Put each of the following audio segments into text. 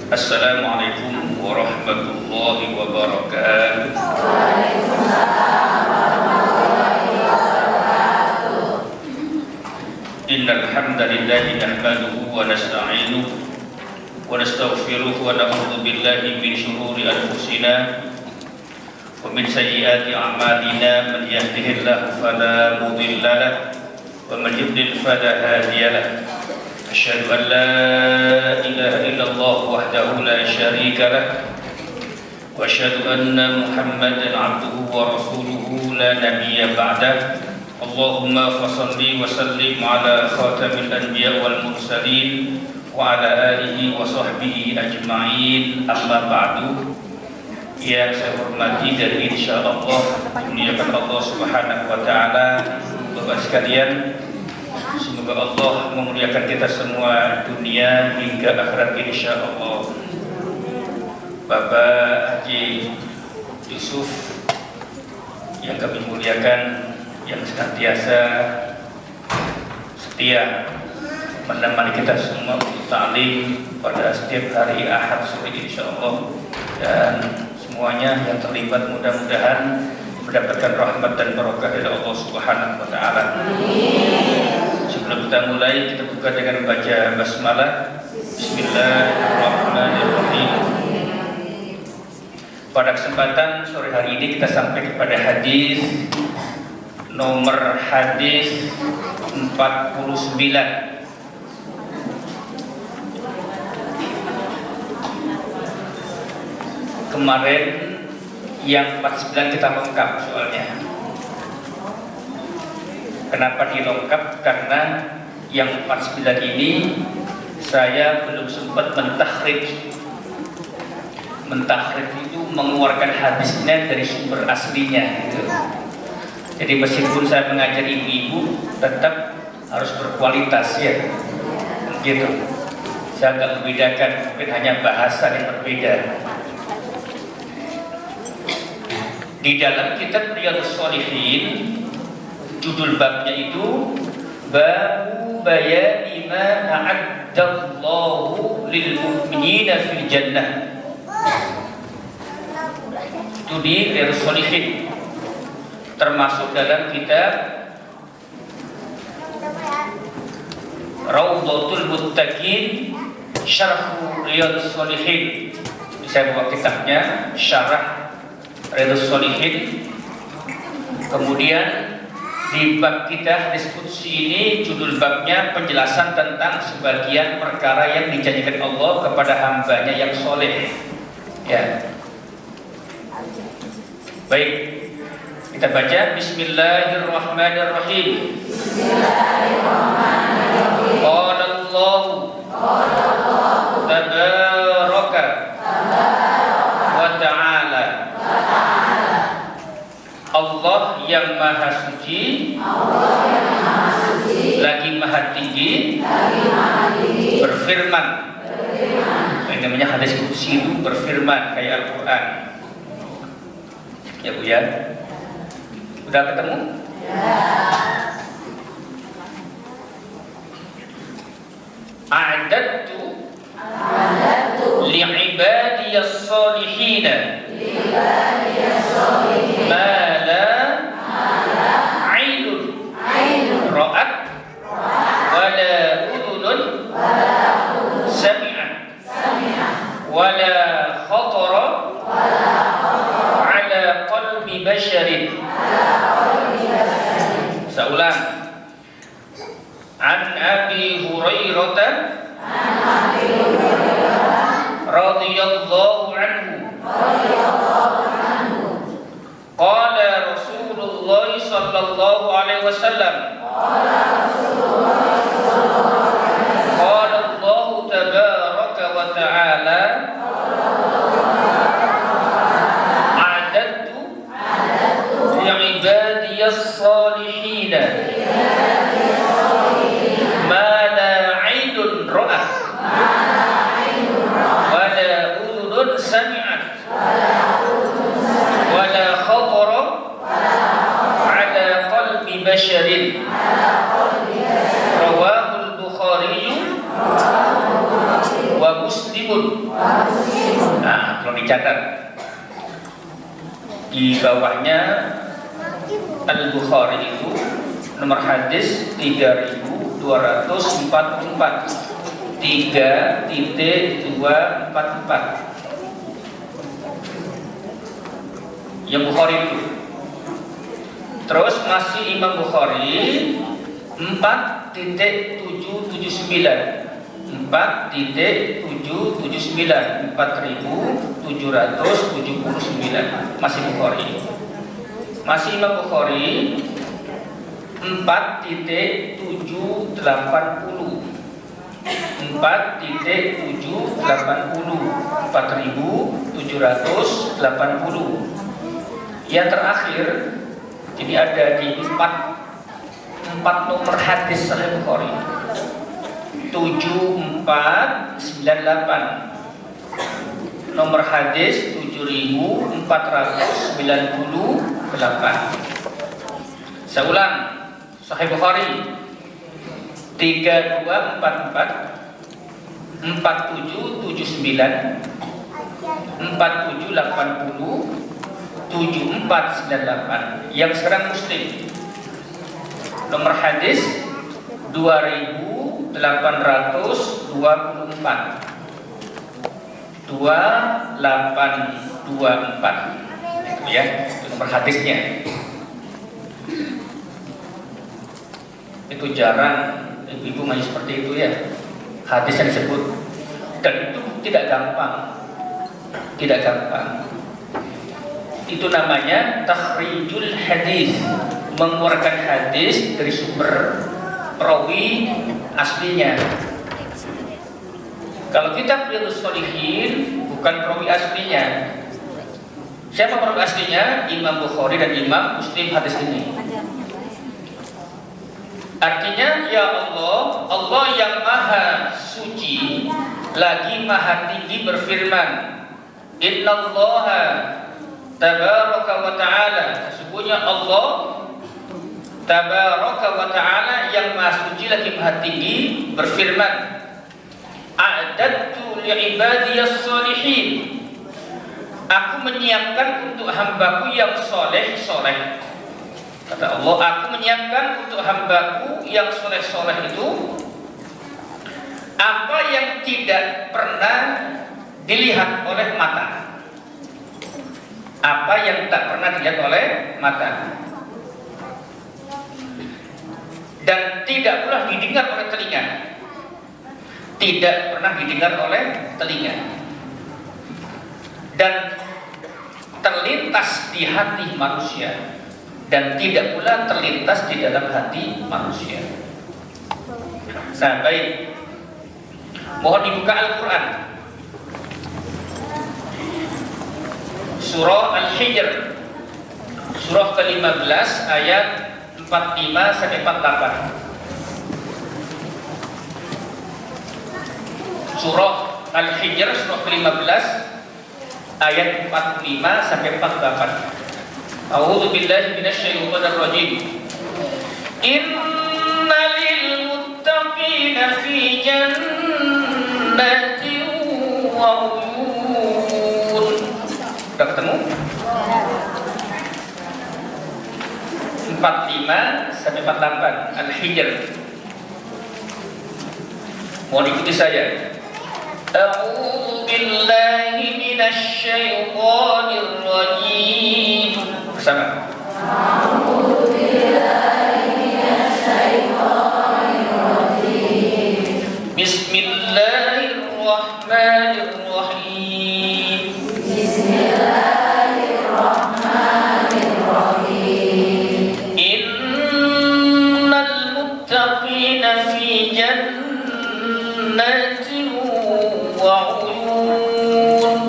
Assalamualaikum warahmatullahi wabarakatuh. Innal hamdalillahi nahmaduhu wa nasta'inuhu wa nastaghfiruhu wa na'udzu billahi min shururi anfusina wa min sayyiati a'malina. Man yahdihillahu fala mudilla lahu wa man yudlil fala hadiya lahu. Asyhadu an la ilaha illallah wahdahu la syarika lah wa asyhadu anna Muhammadan abduhu wa rasuluhu la nabiyya ba'dah. Allahumma fashalli wa sallim ala khatamil anbiya wal mursalin wa ala alihi wa sahbihi ajma'in. Amma ba'du. Yang saya hormati dan insyaallah dimuliakan Allah Subhanahu wa taala, Bapak sekalian, semoga Allah memuliakan kita semua dunia hingga akhirat insyaallah. Bapak Haji Yusuf yang kami muliakan, yang senantiasa setia menemani kita semua untuk ta'lim pada setiap hari Ahad sore insyaallah, dan semuanya yang terlibat mudah-mudahan mendapatkan rahmat dan barokah dari Allah Subhanahu wa taala. Sebelum kita mulai, kita buka dengan baca basmalah. Bismillahirrahmanirrahim. Pada kesempatan sore hari ini kita sampai kepada hadis nomor hadis 49. Kemarin yang 49 kita lengkap soalnya. Kenapa dilengkap? Karena yang 49 ini saya belum sempat mentahrid. Mentahrid itu mengeluarkan hadisnya dari sumber aslinya gitu. Jadi meskipun saya mengajar ibu-ibu, tetap harus berkualitas ya, gitu. Saya nggak membedakan, mungkin hanya bahasa yang berbeda. Di dalam kitab Riyadhus Shalihin, judul babnya itu Babu Bayani ma a'addallahu lil mu'minina fil jannah. Itu di Riyadhus Shalihin, termasuk dalam kitab Raudhatul Muttaqin Syarh Riyadhus Shalihin. Saya bawa kitabnya Syarah Riyadhus Shalihin. Kemudian di bab kita hadis qudsi ini, judul babnya penjelasan tentang sebagian perkara yang dijanjikan Allah kepada hambanya yang soleh. Ya. Baik, kita baca. Bismillahirrahmanirrahim. Bismillahirrahmanirrahim. Qala Allah tabaraka wa ta'ala. Allah yang maha suci, lagi maha tinggi, berfirman. Ini namanya hadis qudsi, itu berfirman kayak Al-Quran. Ya Bu ya, udah ketemu? A'dadtu li'ibadiyas salihina ma la ainun ra'at wala udhunun sami'at wala khatara ala qalbi basharin. Saulang. An Abi Hurairah radhiyallahu anhu qala Rasulullah sallallahu alaihi wasallam qala Allah tabaraka wa ta'ala a'dadtu li'ibadiyas salihin ma la 'ainun ra'at wa la udhun sami'at wa la khatara 'ala qalbi basharin. Rawahu dicatat. Di bawahnya Al-Bukhari itu nomor hadis 3244, 3.244. Yang Bukhari itu. Terus masih Imam Bukhari 4.779, 4.779, 4.779 masih Bukhari. Masih Imam Bukhari 4.780, 4.780, 4.780. Yang terakhir, jadi ada di empat nomor hadis Sahih Bukhari, 7498, nomor hadis 7498. Saya ulang, Sahih Bukhari 3244, 4779, 4780, 7498. Yang sekarang Muslim nomor hadis 2824, 2824, ya, itu nomor hadisnya. Itu jarang ibu-ibu main seperti itu ya, hadis yang disebut, dan itu tidak gampang, tidak gampang. Itu namanya takhrijul hadis, mengeluarkan hadis dari sumber perawi aslinya. Kalau kitab Riyadhus Shalihin bukan perawi aslinya. Siapa perawi aslinya? Imam Bukhari dan Imam Muslim hadis ini. Artinya ya Allah, Allah yang maha suci lagi maha tinggi berfirman, Innallaha tabaraka wa ta'ala, sesungguhnya Allah tabaraka wa ta'ala yang maha suci lagi maha tinggi berfirman, a'dadtu li'ibadiyas sholihin, aku menyiapkan untuk hambaku yang soleh. Kata Allah, aku menyiapkan untuk hambaku yang soleh itu apa yang tidak pernah dilihat oleh mata, apa yang tak pernah dilihat oleh mata, dan tidak pernah didengar oleh telinga, tidak pernah didengar oleh telinga, dan terlintas di hati manusia, dan tidak pula terlintas di dalam hati manusia. Nah, baik, mohon dibuka Al-Quran, Surah Al-Hijr, surah ke-15 ayat 45 sampai 48. Surah Al-Hijr, surah ke-15 ayat 45 sampai 48. A'udzu billahi minasyaitonir rajim. Innalil muttaqina fi jannatin wa uyun. Sudah ketemu? 45 sampai 48 Al-Hijr. Mohon ikuti saya. A'udzu billahi minasyaitonir rajim. Bersama. A'udzu billahi minasyaitonir rajim. Bismillahirrahmanirrahim. Bismillahirrahmanirrahim. Innal muttaqina fi jannatin wa uyun.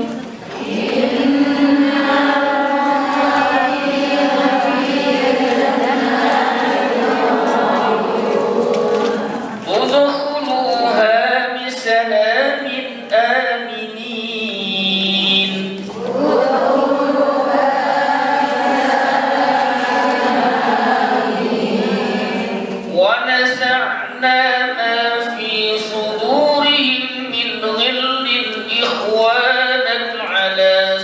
Udkhuluha bisalamin aminin. Wa naza'na ma fi sudurihim min ghillin ikhwanan ala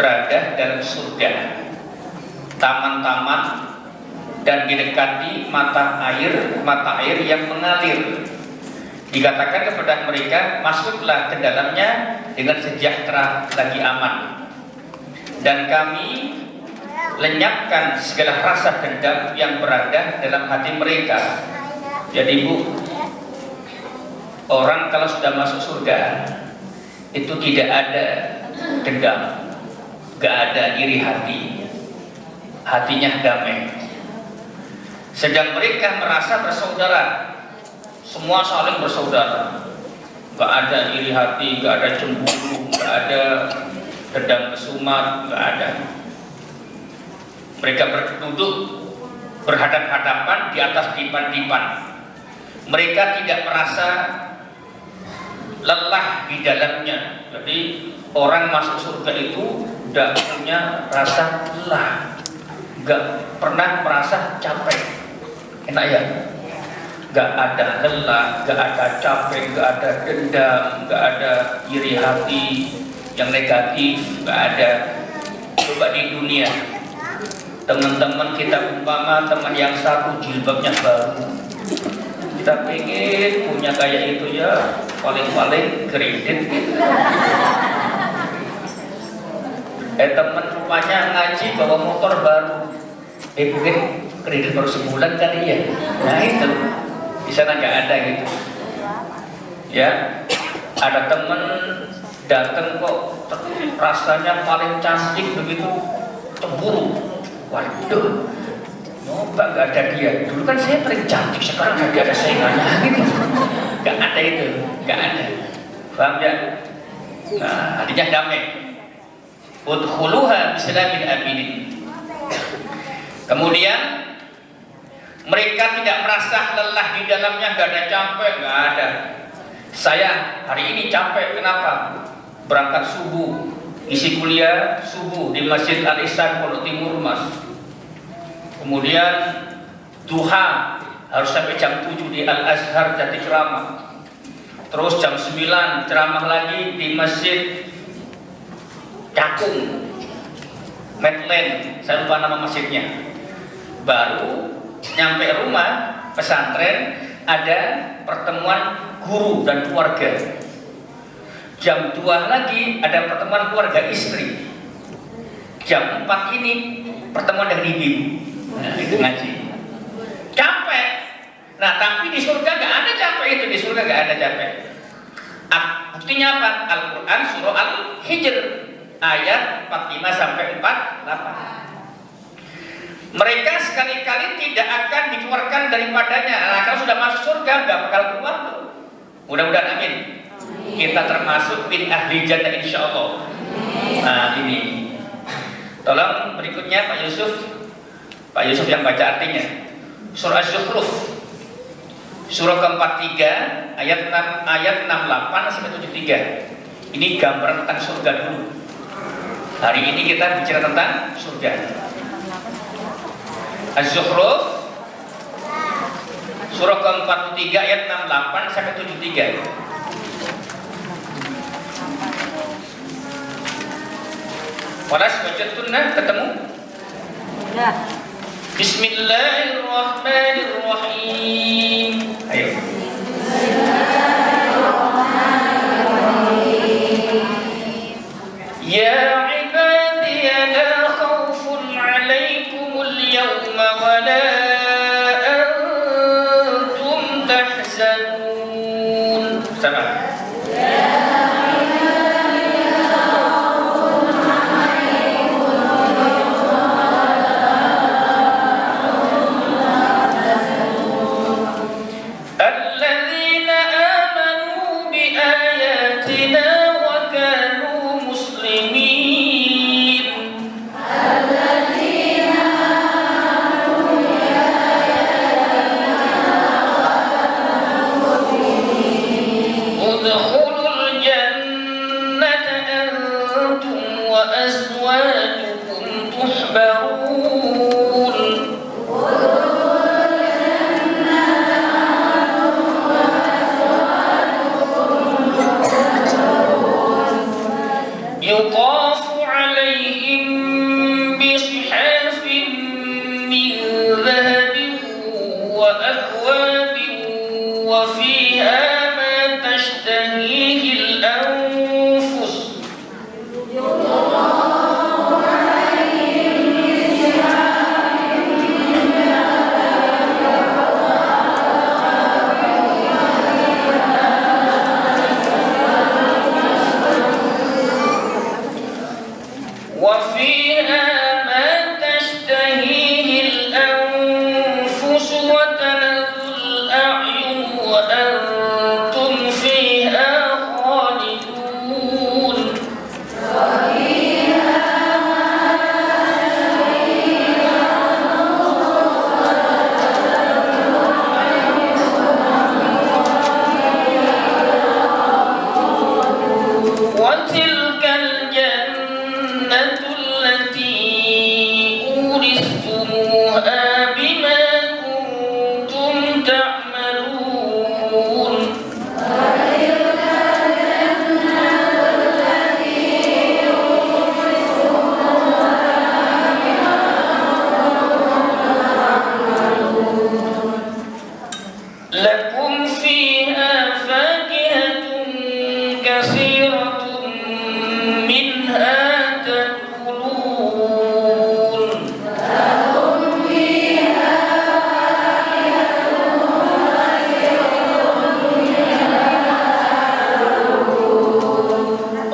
berada dalam surga, taman-taman, dan didekati mata air yang mengalir. Dikatakan kepada mereka, masuklah ke dalamnya dengan sejahtera lagi aman. Dan kami lenyapkan segala rasa dendam yang berada dalam hati mereka. Jadi Bu, orang kalau sudah masuk surga itu tidak ada dendam, gak ada iri hati, hatinya damai. Sedang mereka merasa bersaudara, semua saling bersaudara, gak ada iri hati, gak ada cemburu, gak ada dendam kesumat, gak ada. Mereka berduduk berhadap-hadapan di atas dipan-dipan. Mereka tidak merasa lelah di dalamnya. Jadi orang masuk surga itu tidak punya rasa lelah, gak pernah merasa capek. Enak ya? Gak ada lelah, gak ada capek, gak ada dendam, gak ada iri hati yang negatif, gak ada. Coba di dunia, teman-teman kita umpama teman yang satu jilbabnya baru, kita pengen punya kayak itu ya, paling-paling kredit gitu. Teman rupanya ngaji bawa motor baru, mungkin kredit baru sebulan kali ya. Nah itu di sana nggak ada gitu. Ya, ada teman datang kok rasanya paling cantik begitu, cemburu. Waduh, nyoba nggak ada dia. Dulu kan saya paling cantik, sekarang nggak ada saingannya gitu. Nggak ada itu, nggak ada. Paham ya? Nah, hatinya damai. Udkhuluha bisalamin aminin. Kemudian mereka tidak merasa lelah di dalamnya, nggak ada capek, nggak ada. Saya hari ini capek, kenapa? Berangkat subuh, isi kuliah subuh di Masjid Al-Ihsan Pondok Timur Mas. Kemudian duha harus sampai jam 7 di Al-Azhar Jati Ceramah. Terus jam 9 ceramah lagi di Masjid Cakung Medland, saya lupa nama masjidnya. Baru nyampe rumah pesantren ada pertemuan guru dan keluarga. Jam 2 lagi ada pertemuan keluarga istri. Jam 4 ini pertemuan dengan ibu. Nah, itu ngaji. Capek. Nah, tapi di surga gak ada capek itu, di surga gak ada capek. Buktinya apa? Al-Quran surah Al-Hijr ayat 45 sampai 48. Mereka sekali-kali tidak akan dikeluarkan daripadanya. Nah, kalau sudah masuk surga gak bakal keluar tuh. Mudah-mudahan amin. Kita termasuk min ahli jannah insyaallah. Nah, ini. Tolong berikutnya Pak Yusuf. Pak Yusuf yang baca artinya. Surah Az-Zukhruf. Surah ke-43 ayat 68 sampai 73. Ini gambaran tentang surga dulu. Hari ini kita bicara tentang surga. Az-Zukhruf surah ke-43 ayat 68 sampai 73. Walas baca sunnah ketemu? Ya. Bismillahirrahmanirrahim. Ayo. Ya ibadiy la khaufun 'alaikumul yawma wa la antum tahzanun. Sama. يطاف عليهم فيها ما تشتهيه الأنفس وتلذ الأعين وأنتم فيها خالدون وتلك الجنة التي أورثتموها بما كنتم تعملون لكم فيها فاكهة كثيرة منها تأكلون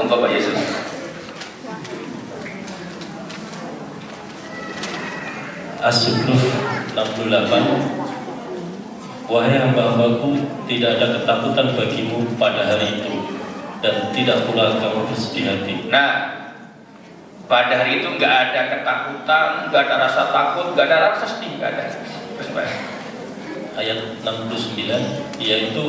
Bapak Yesus. As-Zukhruf 68. Wahai hamba-hambaku, tidak ada ketakutan bagimu pada hari itu, dan tidak pula kamu bersedih hati. Nah, pada hari itu nggak ada ketakutan, nggak ada rasa takut, nggak ada rasa sedih, nggak ada. Terus Pak. Ayat 69, yaitu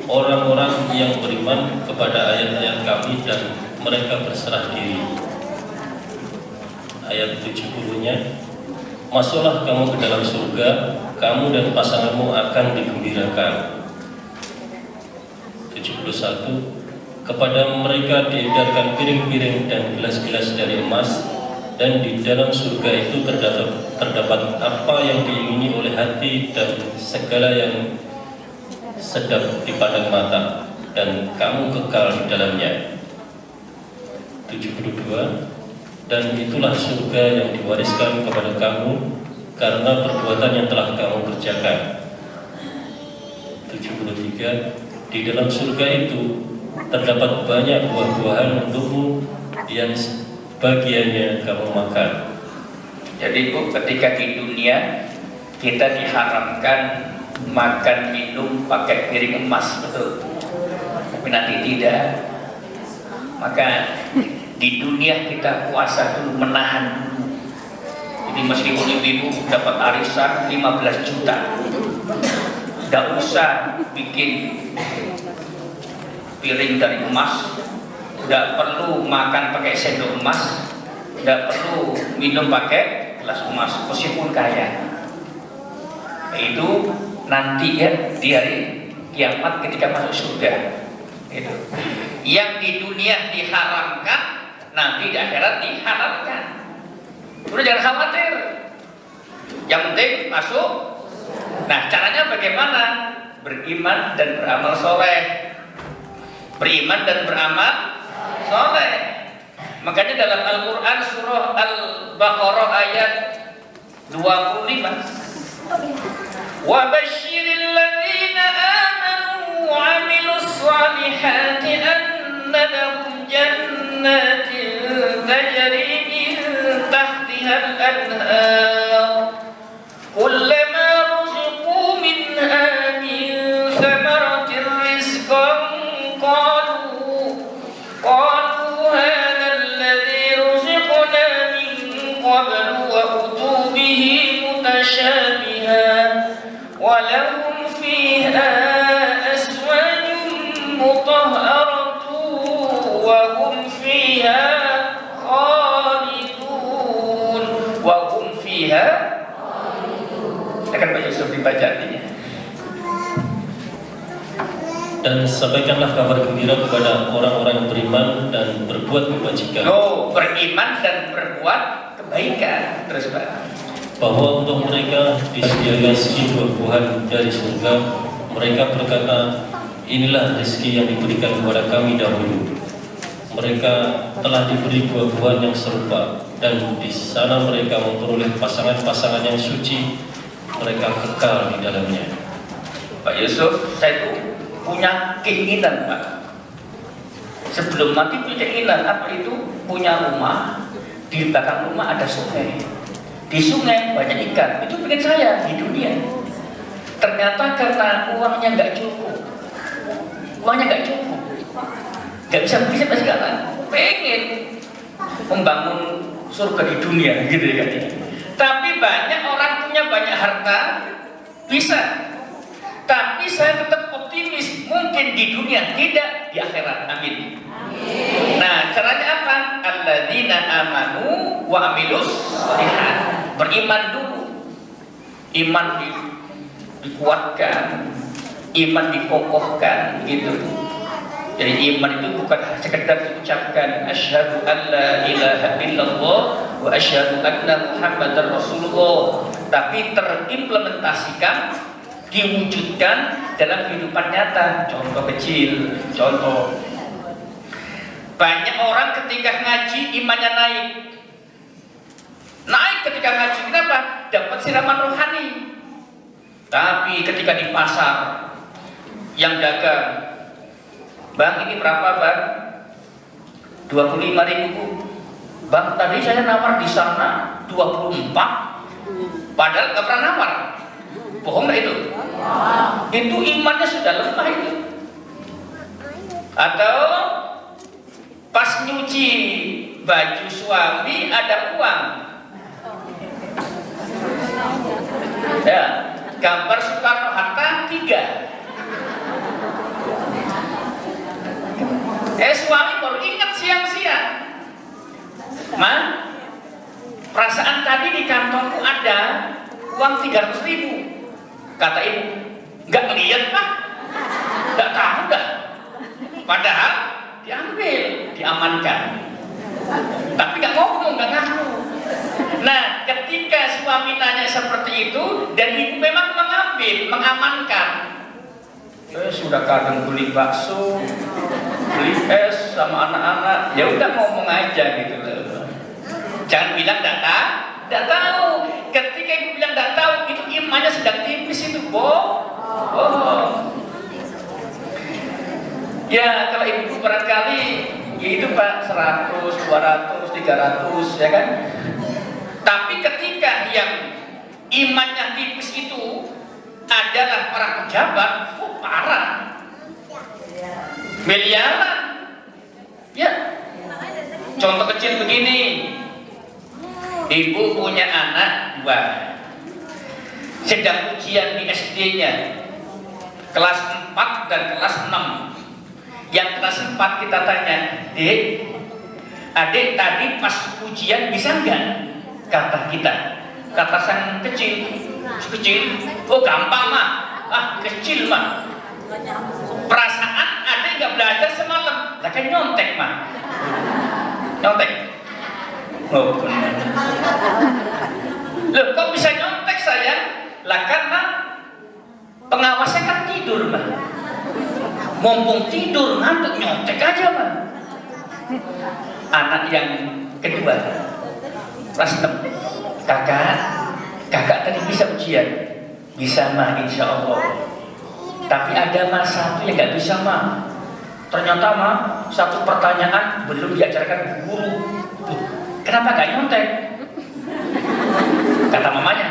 orang-orang yang beriman kepada ayat-ayat kami dan mereka berserah diri. Ayat 70-nya, masuklah kamu ke dalam surga, kamu dan pasanganmu akan digembirakan. 71, kepada mereka diedarkan piring-piring dan gelas-gelas dari emas, dan di dalam surga itu terdapat apa yang diingini oleh hati dan segala yang sedap dipandang mata, dan kamu kekal di dalamnya. 72, dan itulah surga yang diwariskan kepada kamu karena perbuatan yang telah kamu kerjakan. 73, di dalam surga itu terdapat banyak buah-buahan untukmu yang bagiannya kamu makan. Jadi Bu, ketika di dunia kita diharamkan makan minum pakai piring emas, betul. Tapi nanti tidak. Maka di dunia kita puasa dulu, menahan dulu. Jadi meskipun ibu-ibu dapat arisan 15 juta, tidak usah bikin piring dari emas, tidak perlu makan pakai sendok emas, tidak perlu minum pakai gelas emas, meskipun kaya. Itu nanti ya di hari kiamat ketika masuk surga. Itu. Yang di dunia diharamkan, nanti di akhirat dihalalkan. Udah jangan khawatir. Yang penting masuk. Nah, caranya bagaimana? Beriman dan beramal soleh. Beriman dan beramal soleh. Makanya dalam Al-Quran surah Al-Baqarah ayat 25, wa basyiril ladzina amanu wa amilus salihati anna lahum jannatin tajri min tahtiha al-anhar kullama ruziqu minha min thamaratir rizqan qalu hadha alladhi ruziqna min qablu wa utu bihi mutashabihan wa lahum fiha aswajun mutahharatun wa hum fiha khalidun wa hum fiha. Akan Pak Yusuf dibaca artinya. Dan sampaikanlah kabar gembira kepada orang-orang yang beriman dan berbuat kebajikan. Beriman dan berbuat kebaikan. Terus Pak, bahwa untuk mereka disediakan rezeki buah-buahan dari surga. Mereka berkata, inilah rezeki yang diberikan kepada kami dahulu. Mereka telah diberi buah-buahan yang serupa, dan di sana mereka memperoleh pasangan-pasangan yang suci. Mereka kekal di dalamnya. Pak Yusuf, saya itu punya keinginan Pak. Sebelum mati punya keinginan, apa itu? Punya rumah Di belakang rumah ada sungai. Di sungai banyak ikan. Itu pengen saya di dunia. Ternyata karena uangnya nggak cukup, nggak bisa beli sampai sekarang. Pengen membangun surga di dunia, gitu ya katanya. Tapi banyak orang punya banyak harta, bisa. Tapi saya tetap optimis, mungkin di dunia, tidak di akhirat. Amin. Nah, caranya apa? Alladzina amanu wa amilus sholihat. Beriman dulu. Iman dikuatkan, iman dikokohkan, gitu. Jadi iman itu bukan sekedar diucapkan asyhadu an la ilaha illallah wa asyhadu anna muhammadar rasulullah, tapi terimplementasikan, diwujudkan dalam kehidupan nyata. Contoh kecil, contoh banyak orang ketika ngaji imannya naik ketika ngaji. Kenapa? Dapat siraman rohani. Tapi ketika di pasar yang dagang, bang ini berapa bang? 25.000 Bu. Bang tadi saya nawar di sana 24, padahal nggak pernah nawar. Bohong nggak itu? Itu imannya sudah lemah itu. Atau pas nyuci baju suami ada uang, ya, gambar Soekarno-Hatta 3. Suami baru ingat siang-siang, perasaan tadi di kantongku ada uang 300.000. Kata ibu, nggak ngeliat Pak, nggak tahu dah. Padahal diambil, diamankan, tapi nggak ngomong, nggak ngaku. Nah, ketika suami nanya seperti itu dan ibu memang mengambil, mengamankan, sudah kadang beli bakso, beli es sama anak-anak, ya udah ngomong aja gitu loh. Jangan bilang nggak tahu. Ketika ibu bilang nggak tahu, itu imannya sedang tipis itu, Ya, kalau ibu barangkali ya itu Pak 100, 200, 300, ya kan? Tapi ketika yang imannya tipis itu adalah para pejabat, parah, miliaran. Ya, contoh kecil begini, ibu punya anak 2, sedang ujian di SD-nya, kelas 4 dan kelas 6. Yang kelas 4 kita tanya, adik tadi pas ujian bisa enggak? Kata kita, kata sang kecil, oh gampang mah, kecil mah. Perasaan adik nggak belajar semalam, lah kan nyontek mah, nyontek. Oh benar. Loh kok bisa nyontek sayang? Lah karena pengawasnya kan tidur mah. Mumpung tidur ngantuk nyontek aja mah. Anak yang kedua kelas 6, kakak tadi bisa ujian, bisa mah insya Allah. Tapi ada mah satu yang nggak bisa mah. Ternyata mah satu pertanyaan belum diajarkan guru. Kenapa gak nyontek? Kata mamanya,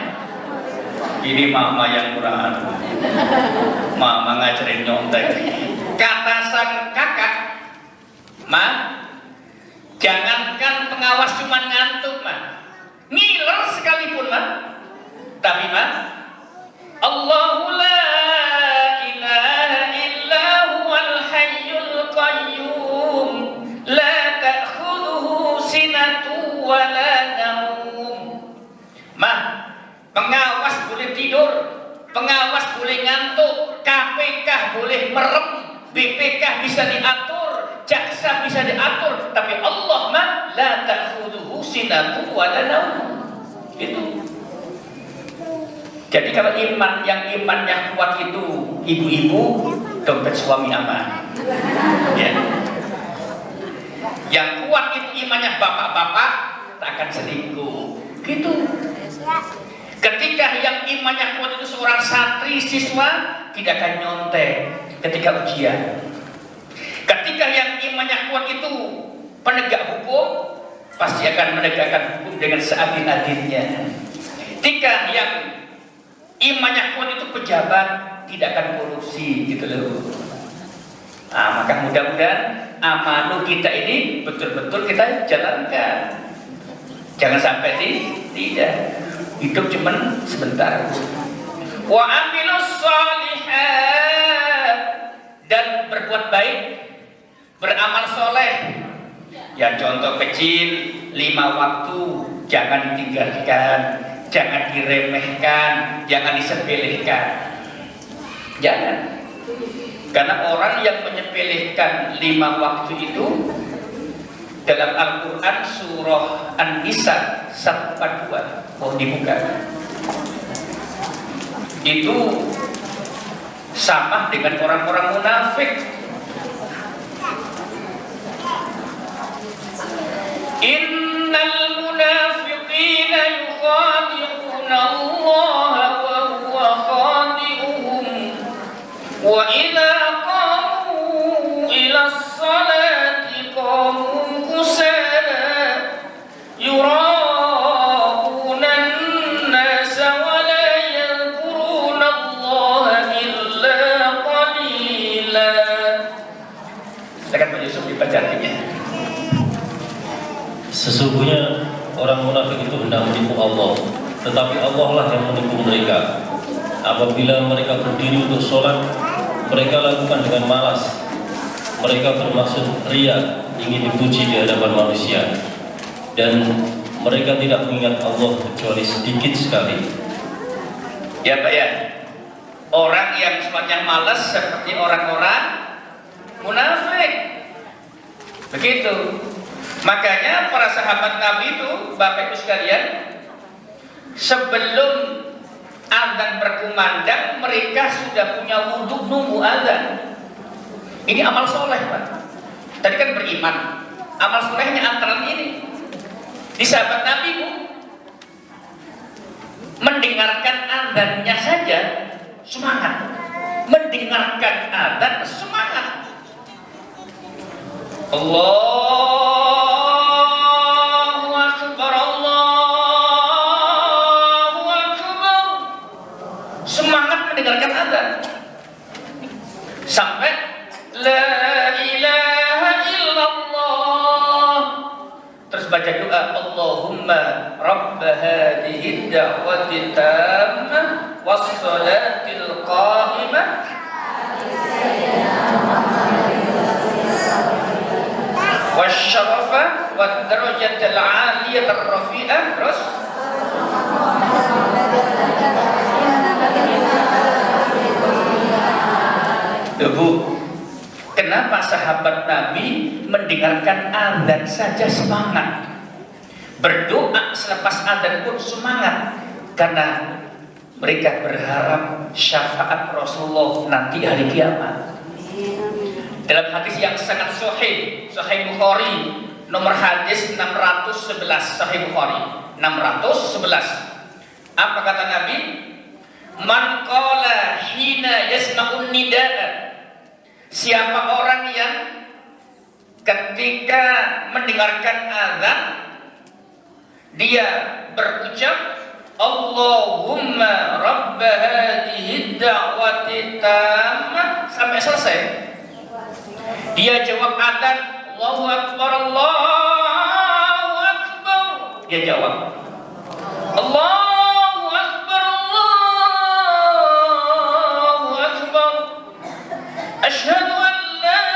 ini mama yang kurang, mama ngajarin nyontek. Kata sang kakak, jangankan pengawas cuma ngantuk ngiler sekalipun tapi Allahu la ilaha illa huwal hayyul qayyum la ta'khudhuhu sinatu wa la naum. Pengawas boleh tidur, pengawas boleh ngantuk, KPK boleh merem, BPK bisa diatur, jaksa bisa diatur, tapi Allah la ta'khudhuhu sinatu wa la naum. Itu. Jadi kalau yang imannya kuat itu ibu-ibu, dompet suami aman. Ya. Yang kuat itu imannya bapak-bapak, tak akan selingkuh. Gitu. Ketika yang imannya kuat itu seorang santri siswa, tidak akan nyontek ketika ujian. Ketika yang imannya kuat itu penegak hukum, pasti akan menegakkan hukum dengan seadil-adilnya. Ketika yang imannya kuat itu pejabat, tidak akan korupsi gitu loh. Nah, maka mudah-mudahan amanah kita ini betul-betul kita jalankan. Jangan sampai tidak hidup cuman sebentar. Wa amilus shalihat, dan berbuat baik, beramal soleh. Ya contoh kecil, 5 waktu jangan ditinggalkan, jangan diremehkan, jangan disepelekan. Jangan. Karena orang yang menyepelekan 5 waktu itu dalam Al-Quran surah An-Nisa 142, mau dibuka, itu sama dengan orang-orang munafik. Innal munafiqina yukhadi'una Allah wa huwa khadi'uhum wa idza qamu ila sholati qamu kusala yura'una an-nasa wa la yadhkuruna Allah illa qalila. Silakan Pak Yusuf dibaca artinya. Sesungguhnya orang munafik itu hendak menipu Allah, tetapi Allah lah yang menipu mereka. Apabila mereka berdiri untuk sholat, mereka lakukan dengan malas. Mereka bermaksud riya, ingin dipuji di hadapan manusia, dan mereka tidak mengingat Allah kecuali sedikit sekali. Ya Pak ya, orang yang sifatnya malas seperti orang-orang munafik. Begitu. Makanya para sahabat Nabi itu, Bapak Ibu sekalian, sebelum azan berkumandang mereka sudah punya wudhu nunggu azan. Ini amal soleh Pak. Tadi kan beriman, amal solehnya antara ini. Di sahabat Nabi Bu, mendengarkan azannya saja semangat, mendengarkan azan semangat. Allahu Akbar, Allahu Akbar. Semangat mendengarkan azan. Sampai la ilaha illallah. Terus baca doa, Allahumma rabb hadhihi da'wati tammah was salatil qa'imah wasyarafa wad darajatil 'aliyatir rafi'ah. Terus Bu, kenapa sahabat Nabi mendengarkan azan saja semangat, berdoa selepas azan pun semangat? Karena mereka berharap syafaat Rasulullah nanti hari kiamat. Dalam hadis yang sangat sahih, Sahih Bukhari, nomor hadis 611, Sahih Bukhari 611. Apa kata Nabi? Man qala hina yasma'un nida'a, siapa orang yang ketika mendengarkan azan dia berucap Allahumma rabb hadhihi da'wati tammah sampai selesai. Dia jawab azan, Allahu Akbar, Allahu Akbar. Dia jawab Allahu Akbar, Allahu Akbar. Asyhadu an la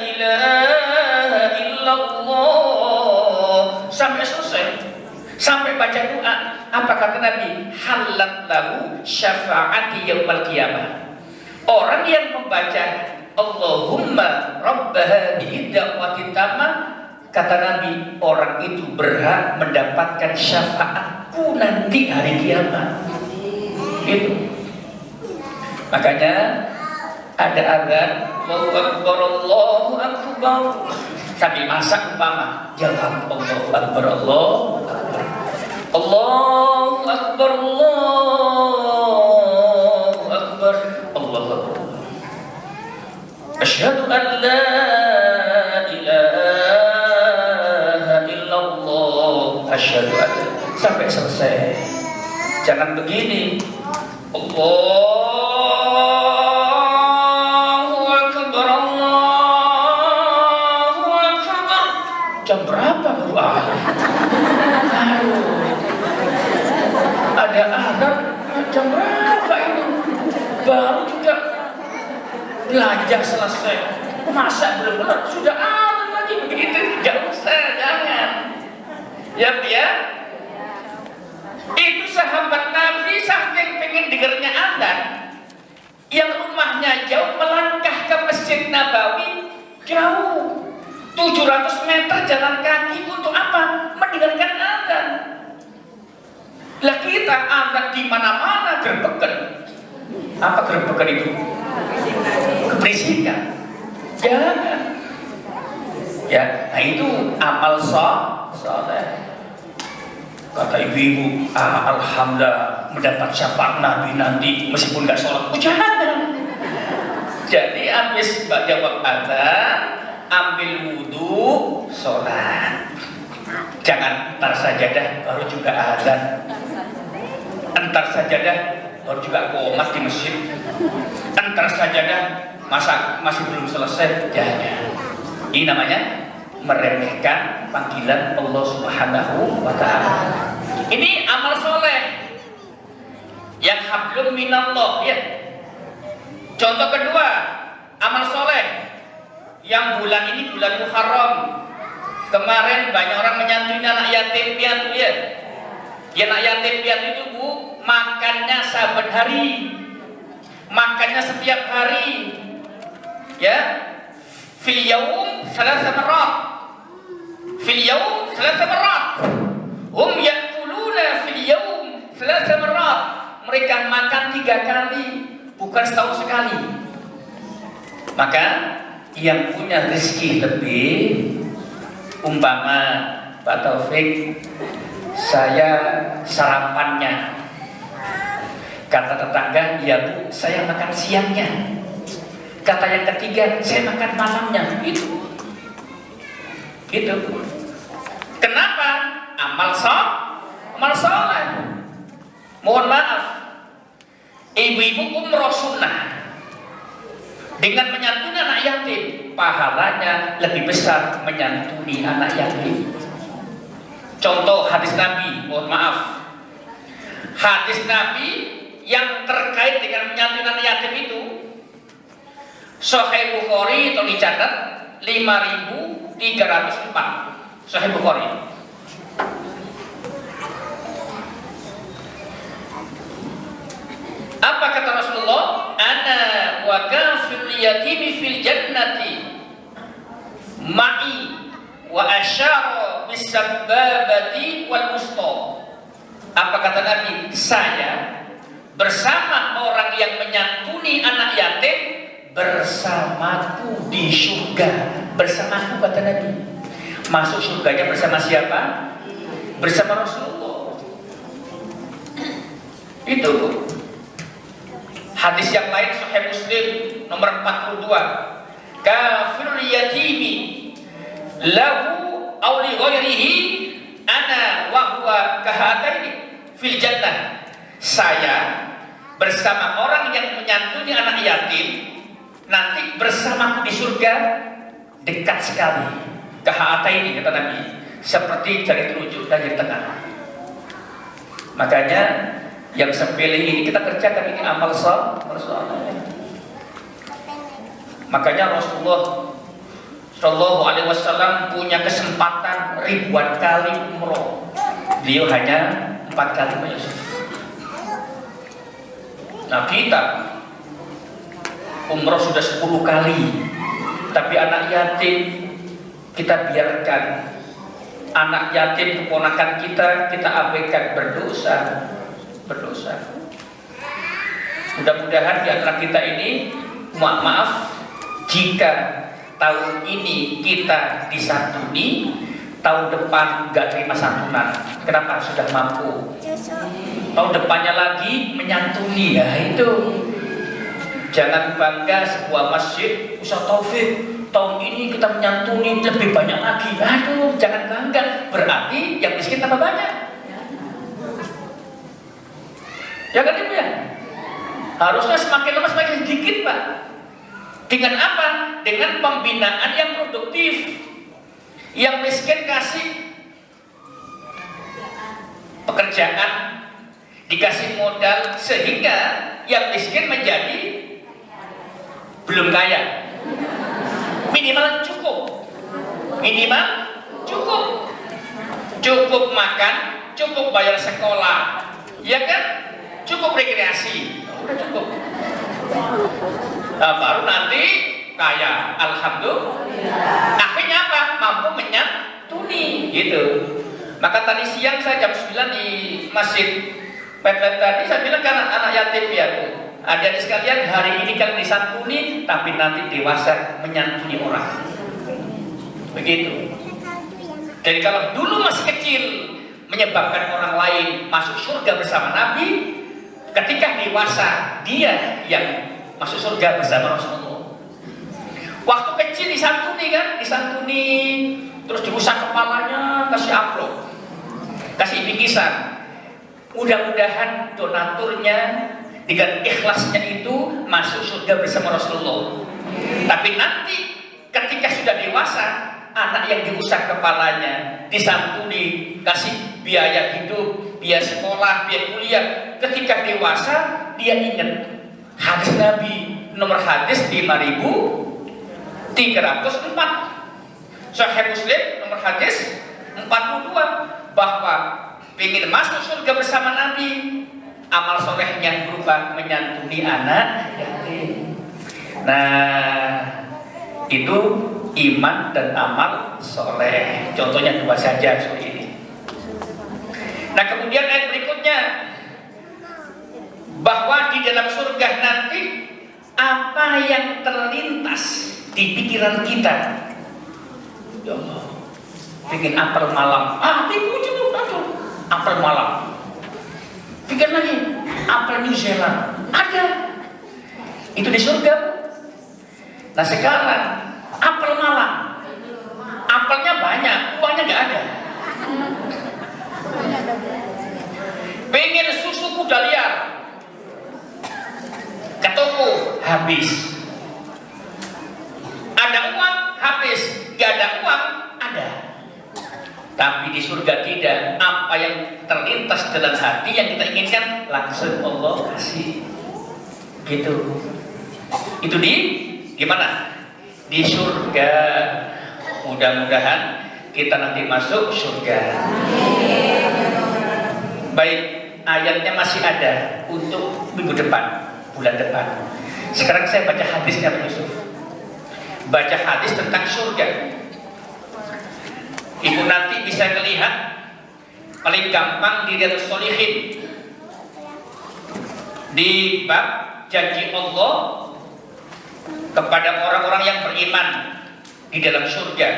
ilaha illallah. Sampai selesai, sampai baca doa. Apa kata Nabi? Halat lahu syafa'ati yaumil qiyamah. Orang yang membaca Allahumma rabb hadhihi da'wati tammah, kata Nabi, orang itu berhak mendapatkan syafaatku nanti hari kiamat. Gitu. Makanya ada azan Allahu Akbar, Allahu Akbar. Sambil masak umpama, jawab Allahu Akbar, Allahu Akbar. Allahu Akbar, Allahu Akbar, Allahu Akbar. Asyhadu an la ilaha asyhadu an sampai selesai. Jangan begini. Allahu Akbar, Allahu Akbar. Jam berapa baru azan? Ada azan jam berapa ini? Baru juga belajar selesai. Masa belum benar sudah azan lagi begitu? Tidak usah, jangan. Ya. Itu sahabat Nabi saking pengen dengarnya azan, yang rumahnya jauh melangkah ke Masjid Nabawi jauh 700 meter jalan kaki untuk apa? Mendengarkan azan. Lah kita azan di mana-mana gerbekan. Apa gerbekan itu? Keberisikan. Jangan. Ya, nah itu amal soleh. Kata ibu-ibu, alhamdulillah mendapat syafaat Nabi nanti meskipun nggak sholat. Jangan. Jadi habis jawab azan, ambil wudhu, sholat. Jangan entar sajadah baru juga azan. Entar sajadah baru juga qomat di masjid. Entar sajadah masih belum selesai. Jangan. Ini namanya meremehkan panggilan Allah Subhanahu wa ta'ala. Ini amal soleh yang hablum minallah, ya. Contoh kedua, amal soleh yang bulan ini bulan Muharram. Kemarin banyak orang menyantuni anak yatim piatu, ya. Ya, anak yatim piatu itu Bu, makannya saben hari, makannya setiap hari, ya. Fil yaum 3 marat. Fil yaum 3 marat. Hum ya'kuluna fil yaum 3 marat. Mereka makan 3 kali, bukan setahun sekali. Maka yang punya rezeki lebih, umpama Pak Taufik, saya sarapannya, kata tetangga, ya Bu, saya makan siangnya. Kata yang ketiga, saya makan malamnya. Gitu. Kenapa? Amal soleh. Mohon maaf, ibu-ibu umroh sunnah dengan menyantuni anak yatim, pahalanya lebih besar menyantuni anak yatim. Contoh hadis Nabi, mohon maaf, hadis Nabi yang terkait dengan menyantuni anak yatim itu Sahih Bukhari, atau dicatat 5304. Sahih Bukhari. Apa kata Rasulullah? Ana wa kafil yatimi fil jannati ma'i wa asyara bis sababati wal wusta. Apa kata Nabi? Saya bersama orang yang menyantuni anak yatim bersamaku di surga. Bersamaku kata Nabi. Masuk surganya bersama siapa? Bersama Rasulullah. Itu hadis yang lain Sahih Muslim nomor 42. Kafirul yatimi lahu aw li ghairihi ana wa huwa kahataini fil jannah. Saya bersama orang yang menyantuni anak yatim nanti bersamaku di surga dekat sekali. Kahataini kata Nabi, seperti jari telunjuk dan jari tengah. Makanya yang sepele ini kita kerjakan, ini amal soleh. Makanya Rasulullah Shallallahu Alaihi Wasallam punya kesempatan ribuan kali umroh. Beliau hanya 4 kali Pak Yusuf. Nah kita umroh sudah 10 kali, tapi anak yatim kita biarkan. Anak yatim keponakan kita abaikan, berdosa. Mudah-mudahan di antara kita ini, maaf jika tahun ini kita disantuni, tahun depan nggak terima santunan. Kenapa? Sudah mampu. Tahun depannya lagi menyantuni. Ya itu. Jangan bangga sebuah masjid Ustaz Taufik tahun ini kita menyantuni lebih banyak lagi. Aduh, jangan bangga. Berarti yang miskin tambah banyak. Ya kan Ibu ya? Harusnya semakin lama semakin sedikit Pak. Dengan apa? Dengan pembinaan yang produktif. Yang miskin kasih pekerjaan, dikasih modal, sehingga yang miskin menjadi belum kaya. Minimal cukup. Minimal cukup. Cukup makan, cukup bayar sekolah. Ya kan? Cukup rekreasi. Udah cukup. Nah, baru nanti kaya. Alhamdulillah. Akhirnya apa? Mampu menyantuni gitu. Maka tadi siang saya jam 9 di masjid Pepet tadi saya bilang kan anak yatim piatu. Adik-adik sekalian, hari ini kan disantuni, tapi nanti dewasa menyantuni orang. Begitu. Jadi kalau dulu masih kecil menyebabkan orang lain masuk surga bersama Nabi, ketika dewasa dia yang masuk surga bersama Rasulullah. Waktu kecil disantuni kan, disantuni, terus diusap kepalanya, kasih amplop, kasih bingkisan. Mudah-mudahan donaturnya dengan ikhlasnya itu masuk surga bersama Rasulullah. Tapi nanti ketika sudah dewasa, anak yang diusap kepalanya, disantuni, kasih biaya hidup, biaya sekolah, biaya kuliah. Ketika dewasa, dia ingat hadis Nabi, nomor hadis 5304. Sahih Muslim nomor hadis 42, bahwa ingin masuk surga bersama Nabi, amal solehnya berupa menyantuni anak yatim. Nah, itu iman dan amal soleh. Contohnya dua saja seperti ini. Nah, kemudian ayat berikutnya, bahwa di dalam surga nanti apa yang terlintas di pikiran kita. Ya Allah, bikin apel malam. Apel malam. Pikir lagi, apel New Zealand ada. Itu di surga. Nah sekarang apel malam, apelnya banyak, uangnya nggak ada. Pengen susu kuda liar, ke toko habis. Ada uang habis, nggak ada uang ada. Tapi di surga tidak. Apa yang terlintas dalam hati yang kita inginkan langsung Allah kasih. Gitu. Itu di gimana? Di surga. Mudah-mudahan kita nanti masuk surga. Baik, ayatnya masih ada untuk minggu depan, bulan depan. Sekarang saya baca hadisnya Pak Yusuf. Baca hadis tentang surga. Ibu nanti bisa melihat paling gampang di Riyadhus Shalihin di bab janji Allah kepada orang-orang yang beriman di dalam surga.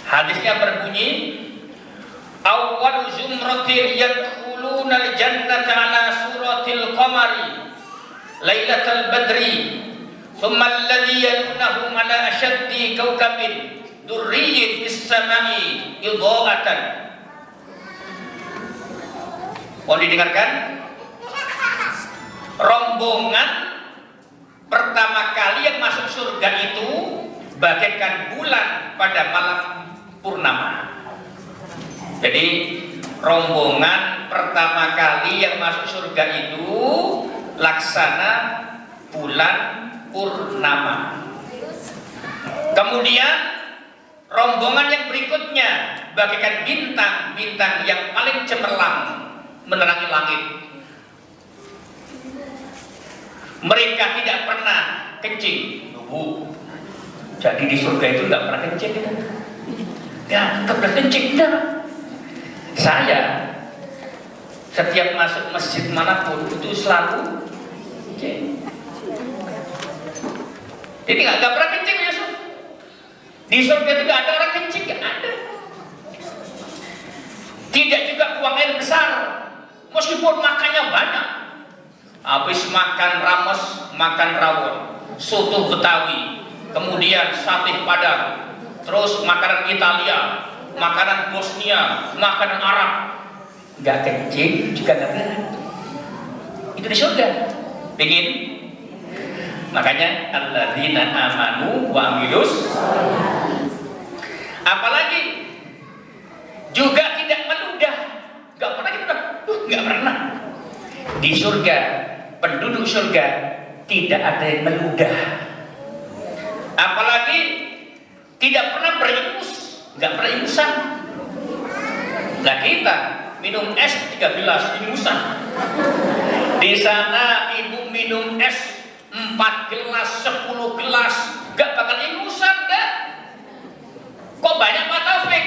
Hadisnya berbunyi, awwal zumratin yadkhuluna al-jannata ala suratil qamari lailatal badri thumma alladhi yalunahum ala ashaddi kawkabin durriyin fis samai idha'atan. Mau didengarkan? Rombongan pertama kali yang masuk surga itu bagaikan bulan pada malam purnama. Jadi rombongan pertama kali yang masuk surga itu laksana bulan purnama. Kemudian rombongan yang berikutnya bagaikan bintang-bintang yang paling cemerlang menerangi langit. Mereka tidak pernah kencing. Jadi di surga itu nggak pernah kencing kita. Ya, nggak pernah kencing kita. Saya setiap masuk masjid manapun itu selalu kencing. Jadi nggak pernah kencing ya. Di surga itu gak ada orang kencing, gak ada. Tidak juga buang air besar, meskipun makannya banyak. Habis makan ramos, makan rawon, soto Betawi, kemudian sate Padang, terus makanan Italia, makanan Bosnia, makanan Arab. Nggak kencing juga nggak berat. Itu di surga. Pengen? Makanya alladzina amanu wa amilus. Apalagi juga tidak meludah. Nggak pernah kita nggak pernah. Di surga, penduduk surga tidak ada yang meludah. Apalagi tidak pernah beringus, nggak pernah ingusan. Nah kita minum es 3 gelas ingusan. Di sana ibu minum es 4 gelas, 10 gelas, nggak bakal ingusan dah. Kok banyak Pak Taufik?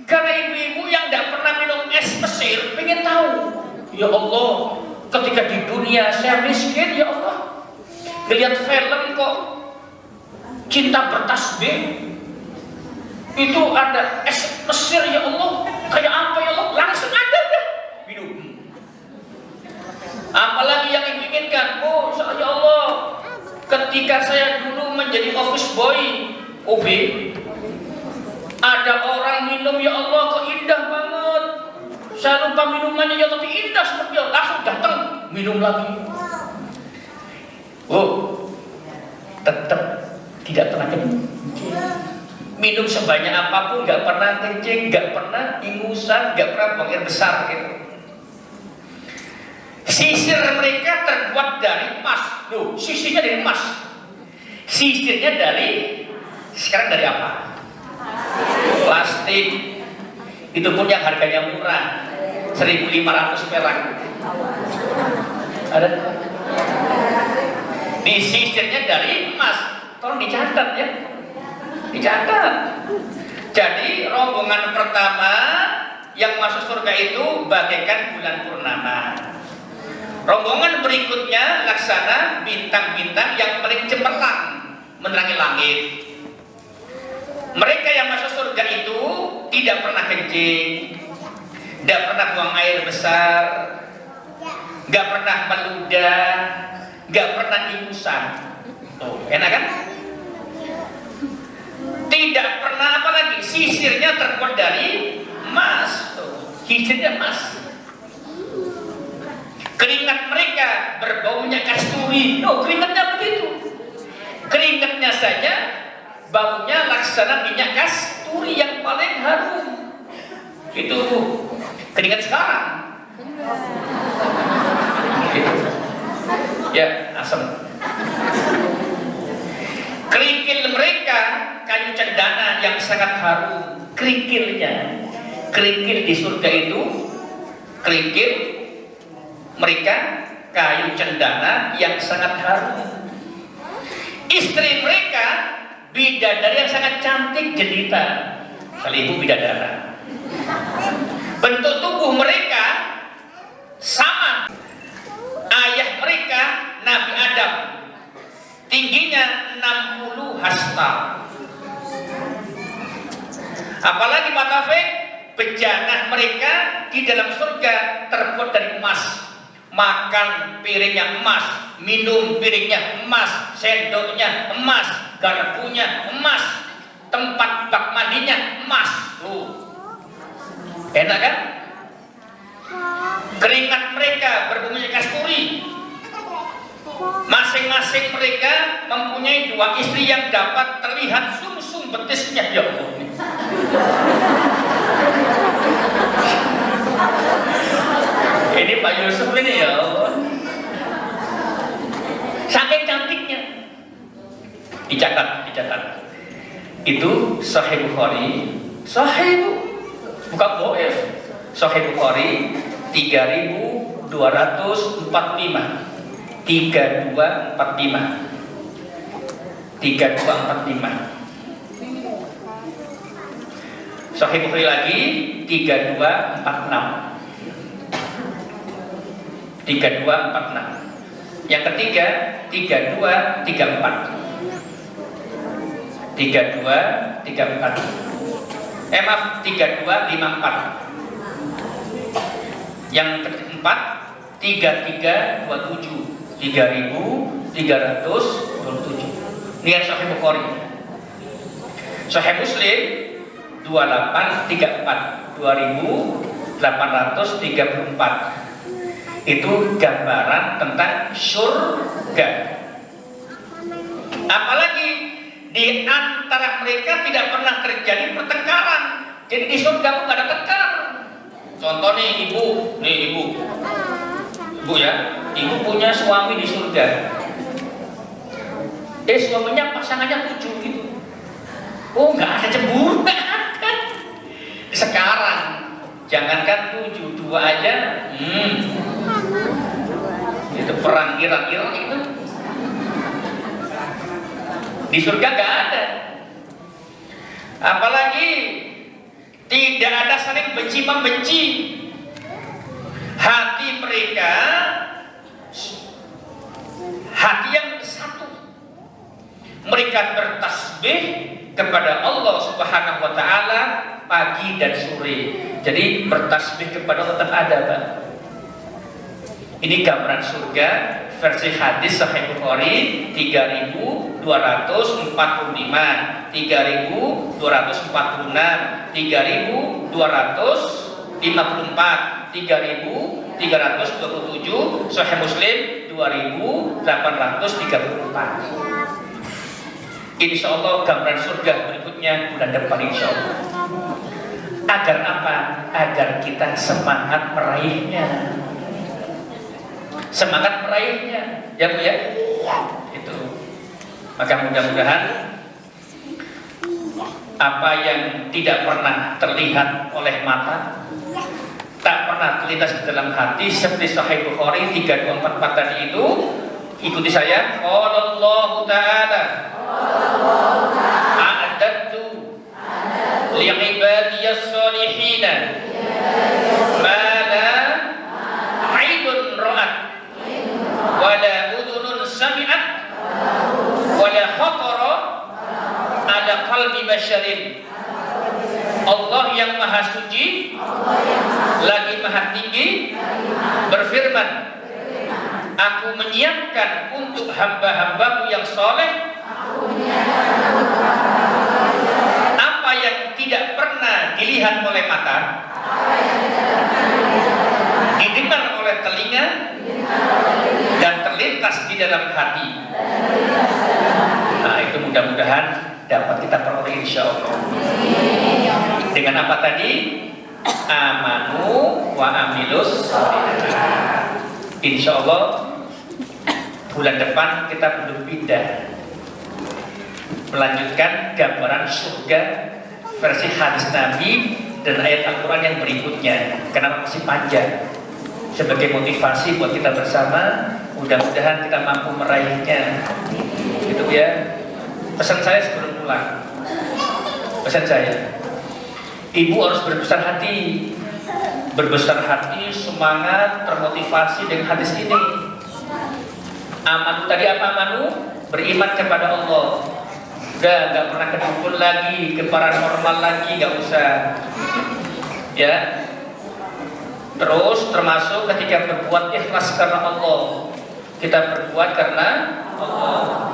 Karena ibu-ibu yang nggak pernah minum es Mesir pengen tahu. Ya Allah, ketika di dunia saya miskin, ya Allah, lihat film kok cinta bertasbih. Itu ada es Mesir, ya Allah, kayak apa ya Allah, langsung ada dah minum. Apalagi yang ibu inginkan, oh ya Allah, ketika saya dulu menjadi office boy OB, ada orang minum, ya Allah, kok indah banget. Saya lupa minumannya, ya tapi indah seperti itu. Langsung datang minum lagi. Oh, tetap tidak pernah kencing. Minum sebanyak apapun nggak pernah kencing, nggak pernah ingusan, nggak pernah buang air besar gitu. Sisir mereka terbuat dari emas. Loh, sisirnya dari emas. Sisirnya dari, sekarang dari apa? Plastik. Itu pun yang harganya murah, 1.500 perak. Ada? Disisirnya dari emas. Tolong dicatat ya, dicatat. Jadi rombongan pertama yang masuk surga itu bagaikan bulan purnama. Rombongan berikutnya laksana bintang-bintang yang paling cemerlang menerangi langit. Mereka yang masuk surga itu tidak pernah kencing, tidak pernah buang air besar, nggak pernah meludah, nggak pernah ingusan. Tuh, enak kan? Tidak pernah, apalagi sisirnya terbuat dari emas. Tuh, sisirnya emas. Keringat mereka berbau minyak kasturi. Oh, keringatnya begitu. Keringatnya saja baunya laksana minyak kasturi yang paling harum. Itu keringat sekarang. Gitu. Ya, asam. Kerikil mereka kayu cendana yang sangat harum. Kerikilnya, kerikil di surga itu, kerikil mereka kayu cendana yang sangat harum. Istri mereka bidadari yang sangat cantik jelita. Kali ibu bidadara. Bentuk tubuh mereka sama. Ayah mereka Nabi Adam, tingginya 60 hasta. Apalagi Pak Taufik, bejana mereka di dalam surga terbuat dari emas. Makan piringnya emas, minum piringnya emas, sendoknya emas, garpunya emas, tempat bak mandinya emas. Tuh, enak kan? Keringat mereka berbau minyak kasturi. Masing-masing mereka mempunyai 2 istri yang dapat terlihat sumsum betisnya. Ya Allah. Ini Pak Yusuf ini, ya Allah. Saking cantiknya. Dicatat, dicatat. Itu Sahih Bukhari, Sahih, bukan Boef. Sahih Bukhari 3245. 3245. 3245. Sahih Bukhari lagi 3246. 3246. Yang ketiga 3234. 3234. Maaf, 3254. Yang keempat 3327. 3327. Ini yang Sahih Bukhari. Sahih Muslim 2834 2834 itu gambaran tentang surga. Apalagi di antara mereka tidak pernah terjadi pertengkaran. Jadi di surga pun gak ada tengkar. Contoh nih ibu ya, ibu punya suami di surga. Suaminya pasangannya 7 gitu. Oh, nggak ada cemburu, nggak ada. Sekarang jangankan 7, 2 aja, itu perang Irak itu. Di surga nggak ada. Apalagi tidak ada saling benci membenci. Hati mereka hati yang satu. Mereka bertasbih kepada Allah Subhanahu wa taala pagi dan sore. Jadi bertasbih kepada Allah tetap ada, Pak. Ini gambaran surga versi hadis Sahih Bukhari 3245, 3246, 3254, 3327, Sahih Muslim 2834. Insya Allah gambaran surga berikutnya bulan depan insya Allah. Agar apa? Agar kita semangat meraihnya. Semangat meraihnya, ya Bu ya. Itu. Maka mudah-mudahan apa yang tidak pernah terlihat oleh mata, tak pernah terlintas di dalam hati, seperti Sahih Bukhari 3244 tadi itu, ikuti saya. Qala Allah Ta'ala a'adadtu li'ibadiyas salihina ma la 'ainun ra'at wala udhunun sami'at wala khatara ala qalbi basyarin. Allah yang maha suci lagi maha tinggi berfirman, aku menyiapkan untuk hamba-hambaku yang soleh apa yang tidak pernah dilihat oleh mata, didengar oleh telinga, dan terlintas di dalam hati. Nah, itu mudah-mudahan dapat kita peroleh insya Allah. Dengan apa tadi? Amanu wa amilus sholihat. Insya Allah bulan depan kita belum pindah, melanjutkan gambaran surga versi hadis Nabi dan ayat Al-Quran yang berikutnya. Kenapa masih panjang? Sebagai motivasi buat kita bersama, mudah-mudahan kita mampu meraihnya. Gitu ya. Pesan saya sebelum pulang, pesan saya, ibu harus berbesar hati, semangat, termotivasi dengan hadis ini. Amanu tadi apa amanu? Beriman kepada Allah. Udah nggak pernah ke dukun lagi, ke paranormal lagi, nggak usah. Ya. Terus termasuk ketika berbuat ikhlas karena Allah. Kita berbuat karena Allah.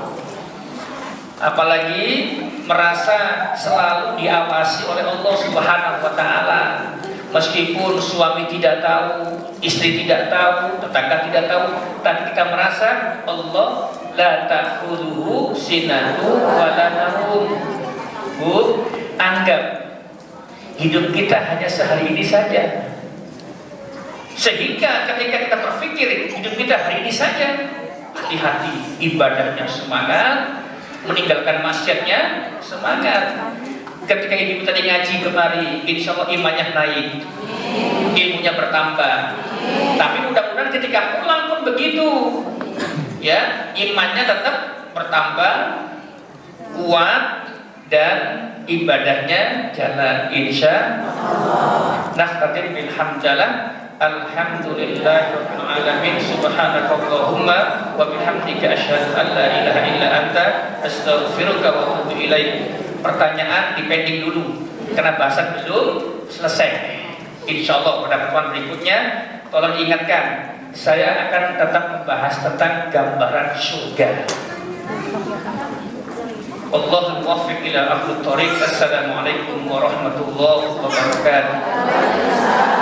Apalagi merasa selalu diawasi oleh Allah Subhanahu wa taala. Meskipun suami tidak tahu, istri tidak tahu, tetangga tidak tahu, tapi kita merasa Allah la ta'khudhuhu sinatu wa la nawm. Bu, anggap hidup kita hanya sehari ini saja. Sehingga ketika kita berpikir hidup kita hari ini saja, hati-hati, ibadahnya semangat, meninggalkan maksiatnya semangat. Ketika ibu tadi ngaji kemari, insya Allah imannya naik, ilmunya bertambah. Tapi mudah-mudahan ketika pulang pun begitu, ya, imannya tetap bertambah, kuat, dan ibadahnya jalan insya Allah. Nah, tadi bilhamdulillah. Alhamdulillahirabbil alamin, subhanakallahumma wa bihamdika asyhadu an la ilaha illa anta astaghfiruka wa atubu ilaik. Pertanyaan dipending dulu karena bahasan belum selesai. Insyaallah pada pertemuan berikutnya tolong ingatkan, saya akan tetap membahas tentang gambaran surga. Wallahul muwaffiq ila aqwamit thoriq. Assalamualaikum warahmatullahi wabarakatuh.